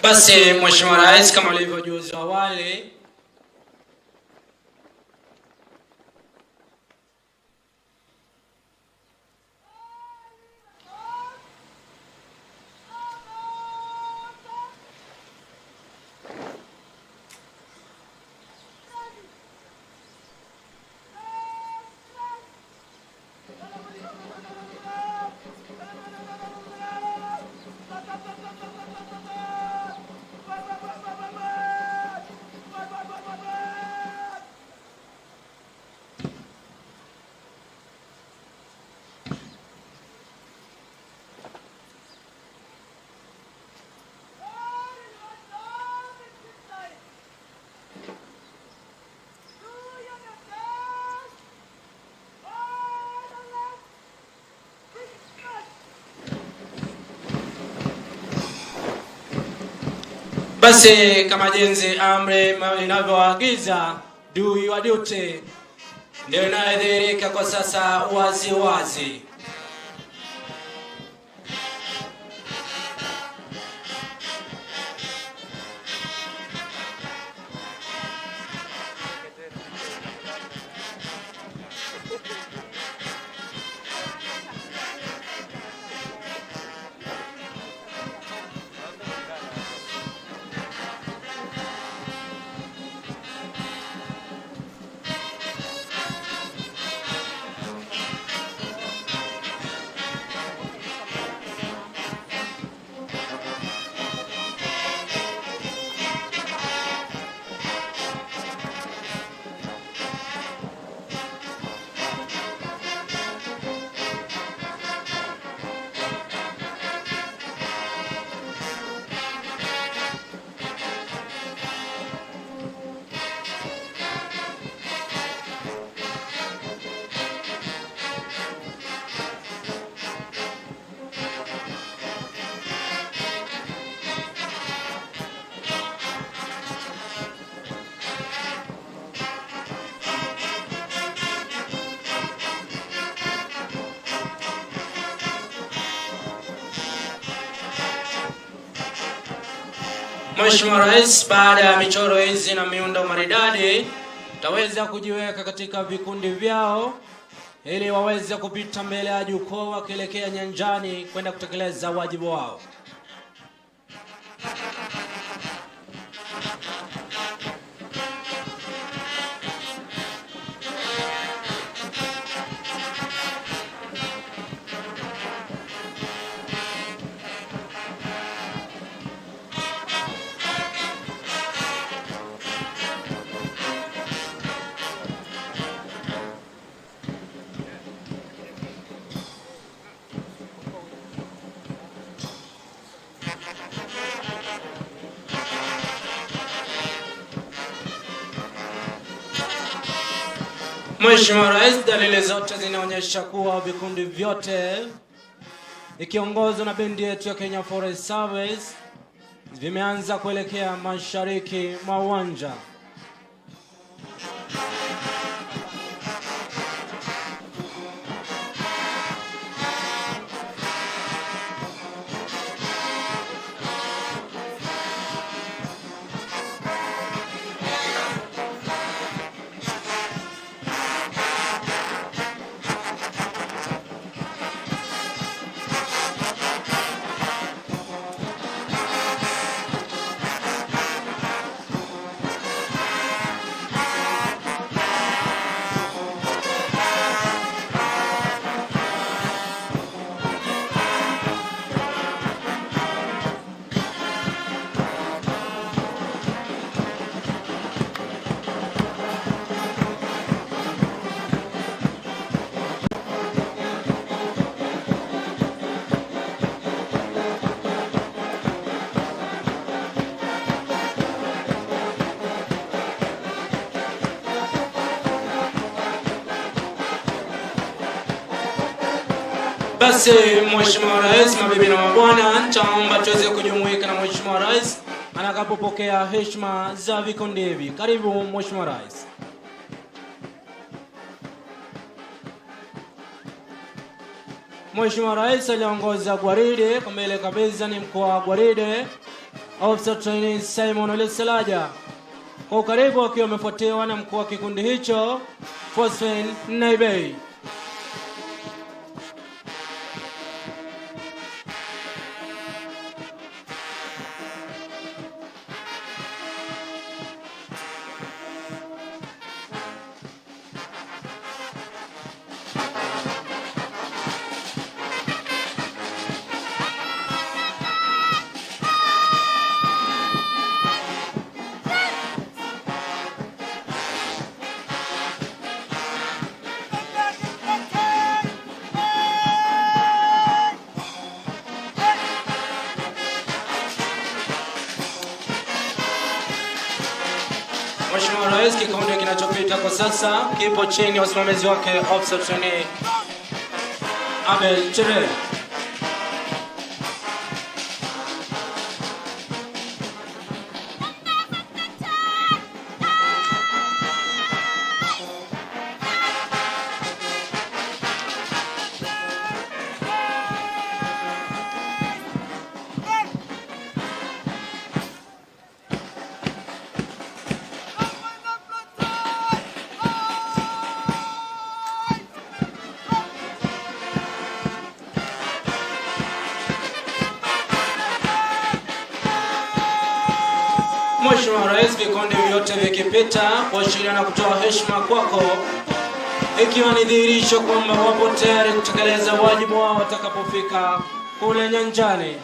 Speaker 1: Basi Mheshimiwa Rais, kama ulivyojuza awali, kama jinsi amri inavyoagiza, do your duty, ndio inadhihirika kwa sasa wazi wazi. Mheshimiwa Rais, baada ya michoro hizi na miundo maridadi, taweza kujiweka katika vikundi vyao ili waweze kupita mbele ya jukwaa wakielekea nyanjani kwenda kutekeleza wajibu wao. Mheshimiwa Rais, dalili zote zinaonyesha kuwa vikundi vyote ikiongozwa na bendi yetu ya Kenya Forest Service vimeanza kuelekea mashariki mwa uwanja. Basi Mheshimiwa Rais, mabibi na mabwana, nitaomba tuweze kujumuika na Mheshimiwa Rais anakapopokea heshima za vikundi hivi. Karibu Mheshimiwa Rais. Mheshimiwa Rais aliongoza gwaride kwa mbele kabisa ni mkuu wa gwaride Officer Trainees Simon Olesalaja. Kwa karibu akiwa amefuatiwa na mkuu wa kikundi hicho Fosfen Naibei. Mheshimiwa Rais, kikundi kinachopita kwa sasa kipo chini ya usimamizi wake Officer Trainee Abel Chere. Mheshimiwa Rais, vikundi vyote vikipita kuashiria na kutoa heshima kwako, ikiwa ni dhihirisho kwamba wapo tayari kutekeleza wajibu wao watakapofika kule nyanjani.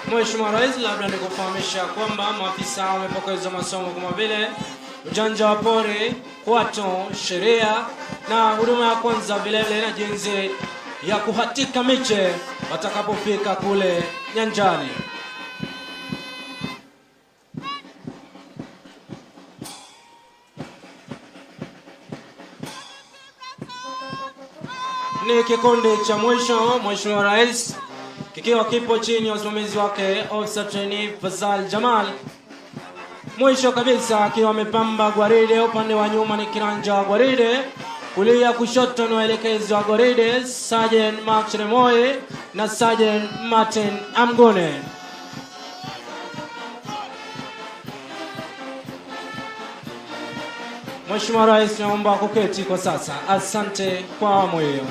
Speaker 1: Mheshimiwa Rais, labda nikufahamisha kwamba maafisa wamepokezwa masomo kama vile ujanja wa pori, kwato, sheria na huduma ya kwanza, vile vile na jinsi ya kuhatika miche watakapofika kule nyanjani. ni kikundi cha mwisho, Mheshimiwa Rais, kikiwa kipo chini ya usimamizi wake Officer Trainee Faisal Jamal. Mwisho kabisa akiwa amepamba gwaride, upande wa nyuma ni kiranja wa gwaride, kulia kushoto ni waelekezi wa gwaride Sergeant Mark Cheremoy na Sergeant Martin Amgone. Mheshimiwa Rais, naomba kuketi kwa sasa. Asante kwa awamu hiyo.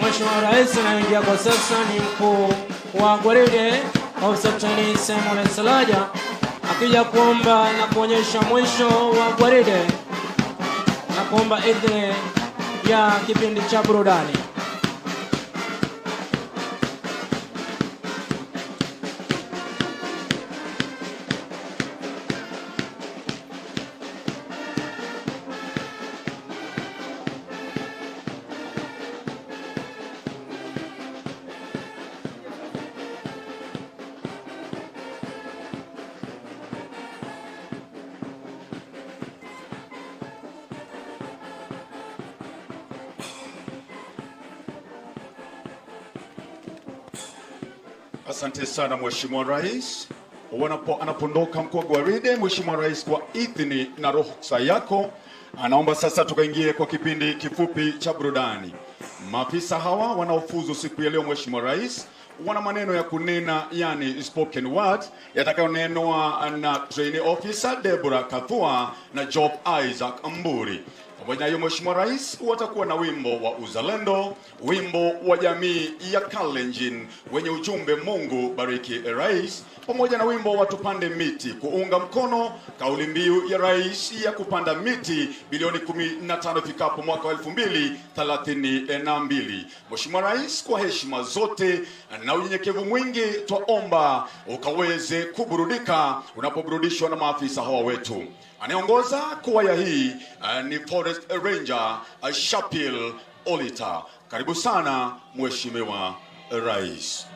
Speaker 1: Mheshimiwa Rais anaingia kwa sasa ni mkuu wa gwaride Officer Trainee Ceremonial Salaja, akija kuomba na kuonyesha mwisho wa gwaride na kuomba idhini ya kipindi cha burudani.
Speaker 9: Asante sana Mheshimiwa Rais. Anapondoka mkuu wa gwaride, Mheshimiwa Rais, kwa idhini na ruhusa yako, anaomba sasa tukaingie kwa kipindi kifupi cha burudani. Maafisa hawa wanaofuzu siku ya leo, Mheshimiwa Rais, wana maneno ya kunena, yani spoken word, yatakayonenwa na Trainee Officer Deborah Kathua na Job Isaac Mburi. Pamoja na hiyo, Mheshimiwa Rais, watakuwa na wimbo wa uzalendo, wimbo wa jamii ya Kalenjin wenye ujumbe Mungu bariki Rais, pamoja na wimbo wa tupande miti kuunga mkono kauli mbiu ya Rais ya kupanda miti bilioni 15 ifikapo mwaka 2032. Mheshimiwa Rais, kwa heshima zote na unyenyekevu mwingi, twaomba ukaweze kuburudika unapoburudishwa na maafisa hawa wetu. Anayeongoza kwaya hii ni Forest Ranger Shapil Olita. Karibu sana Mheshimiwa Rais.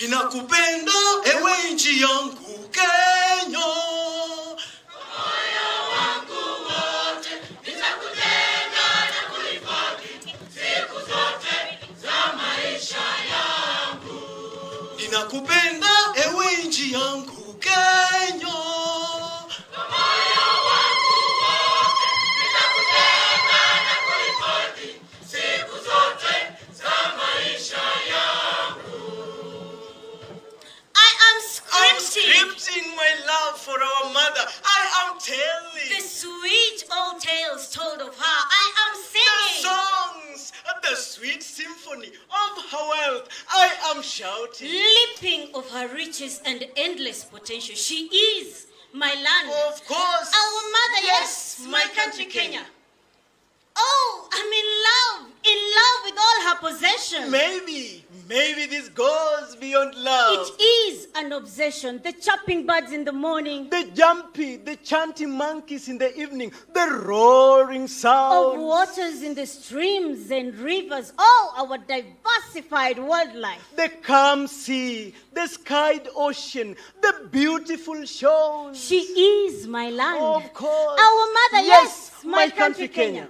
Speaker 10: Ninakupenda ewe nchi yangu Kenya, moyo wangu wote nitakujenga na kuhifadhi siku zote za maisha yangu. Ninakupenda ewe nchi yangu Kenya, moyo wangu wote nitakujenga na kuhifadhi siku zote za maisha yangu.
Speaker 11: I'm scripting my love for our mother. I am telling
Speaker 12: the sweet old tales told of her. I am singing
Speaker 11: the songs, the sweet symphony of her wealth. I am shouting,
Speaker 12: leaping of her riches and endless potential. She is my land.
Speaker 11: Of course,
Speaker 12: our mother.
Speaker 11: Yes, my country Kenya.
Speaker 12: Oh, I'm in love with all her possession.
Speaker 11: Maybe this goes beyond love.
Speaker 12: It is an obsession. The chirping birds in the morning.
Speaker 11: The chanting monkeys in the evening. The roaring sound.
Speaker 12: Of waters in the streams and rivers. All our diversified wildlife.
Speaker 11: The calm sea. The skied ocean. The beautiful shores.
Speaker 12: She is my land.
Speaker 11: Of course.
Speaker 12: Our mother, yes, my country, Kenya.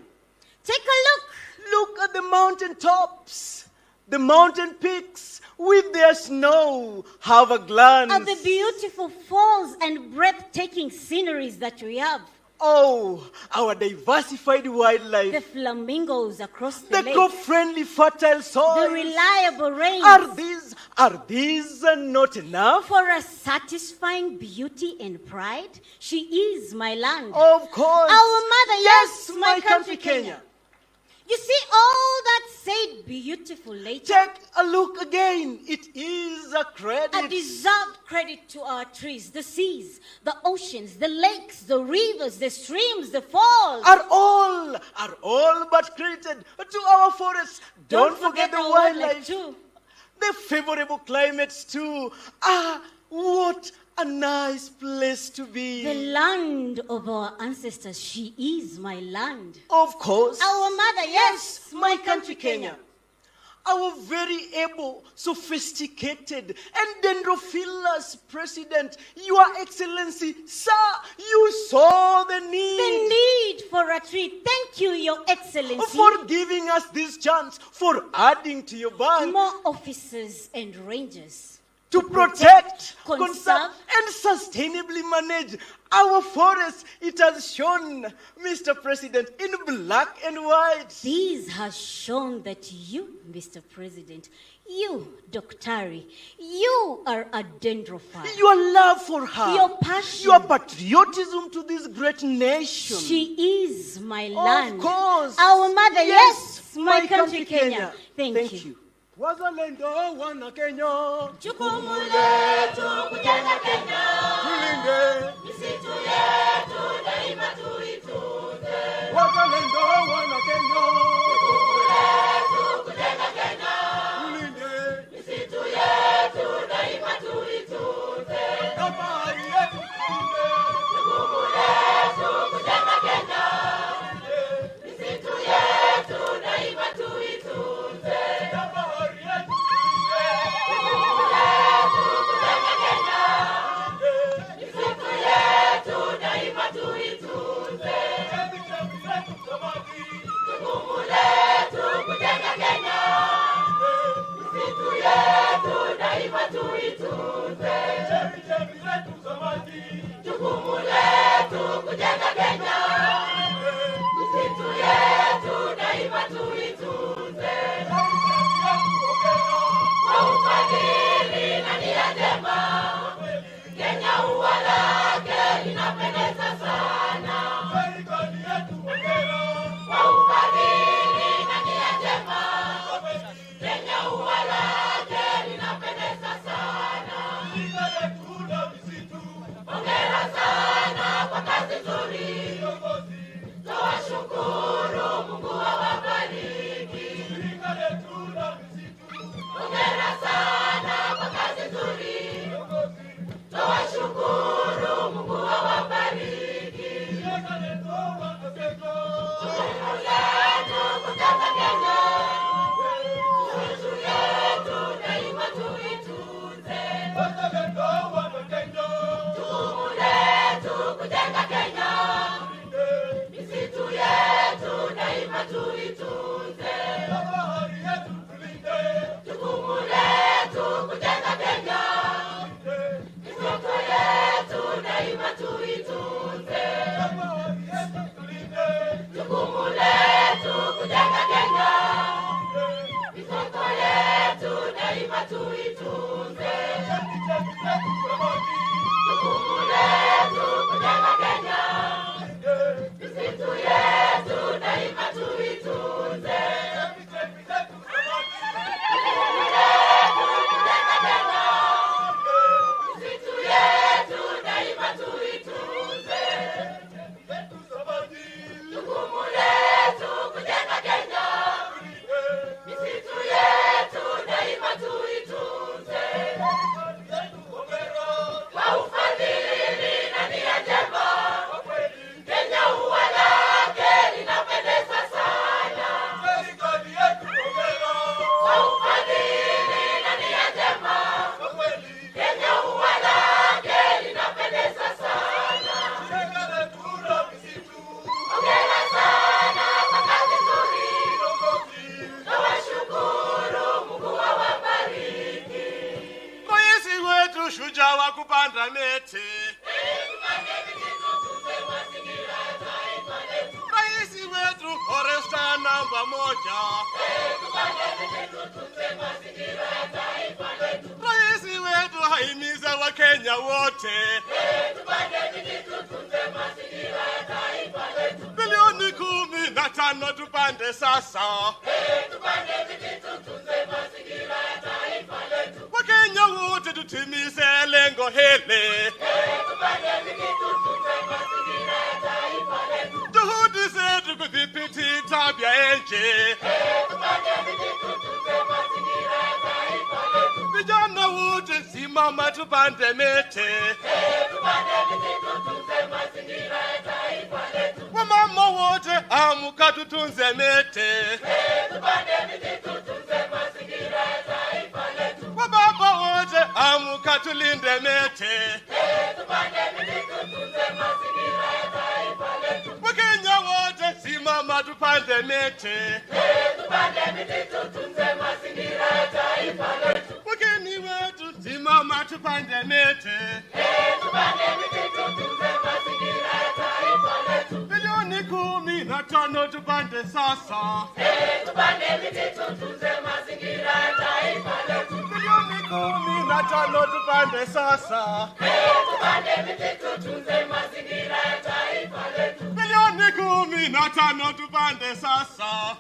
Speaker 12: Take a look.
Speaker 11: Look at the mountain tops, the mountain peaks with their snow. Have a glance
Speaker 12: at the beautiful falls and breathtaking sceneries that we have.
Speaker 11: Oh, our diversified wildlife.
Speaker 12: The flamingos across the lake.
Speaker 11: crop-friendly fertile soil.
Speaker 12: The reliable rains.
Speaker 11: Are these not enough?
Speaker 12: For a satisfying beauty and pride, she is my land.
Speaker 11: Of course.
Speaker 12: Our mother, yes,
Speaker 11: my country, Kenya.
Speaker 12: You see all that said beautiful later?
Speaker 11: Take a look again. It is a credit.
Speaker 12: A deserved credit to our trees, the seas, the oceans, the lakes, the rivers, the streams, the falls.
Speaker 11: Are all but credited to our forests. Don't forget the wildlife
Speaker 12: too.
Speaker 11: The favorable climates too. Ah, what a nice place to be.
Speaker 12: The land of our ancestors. She is my land.
Speaker 11: Of course.
Speaker 12: Our mother, yes,
Speaker 11: my country, Kenya. Our very able, sophisticated, and dendrophilous president, Your Excellency, sir, you saw the need.
Speaker 12: The need for a tree. Thank you, Your Excellency.
Speaker 11: For giving us this chance, for adding to your band.
Speaker 12: More officers and rangers.
Speaker 11: To protect,
Speaker 12: conserve,
Speaker 11: and sustainably manage our forests. It has shown, Mr. President, in black and white.
Speaker 12: This has shown that you, Mr. President, you, Doctari, you are a dendrophile.
Speaker 11: Your love for her,
Speaker 12: your passion,
Speaker 11: your patriotism to this great nation.
Speaker 12: She is my land.
Speaker 11: Of course.
Speaker 12: Our mother, yes, my country, Kenya. Thank you.
Speaker 11: Wazalendo wana Kenya,
Speaker 10: jukumu letu kujenga Kenya,
Speaker 11: tulinde
Speaker 10: misitu yetu daima tuitunze.
Speaker 11: Wazalendo wana Kenya,
Speaker 10: jukumu letu kujenga Kenya,
Speaker 11: tulinde
Speaker 10: misitu yetu daima tuitunze.
Speaker 11: Na bahari yetu tulinde,
Speaker 10: jukumu letu kujenga Kenya, misitu yetu daima tuitunze.
Speaker 11: Tuitunze.
Speaker 10: misitu yetu daima tuitunze. Kwa ufadhili na nia njema, Kenya ua lake linapendeza sana. Kwa ufadhili na nia njema, Kenya ua lake linapendeza sana. Hongera sana kwa kazi nzuri, nawashukuru, Mungu awabariki.
Speaker 13: Rais wetu shujaa wa kupanda miti, rais wetu Foresta namba 1, rais wetu haimiza Wakenya wote, bilioni 15 tupande sasa, Wakenya wote tutimize lengo hili. Juhudi zetu kudhibiti tabia nchi, vijana wote simama tupande miti, wamama wote amka tutunze miti, wababa wote amka tulinde miti, Wakenya wote simama tupande miti, wageni wetu simama tupande miti, bilioni 15 tupande sasa, bilioni 15 tupande sasa, bilioni 15 tupande sasa,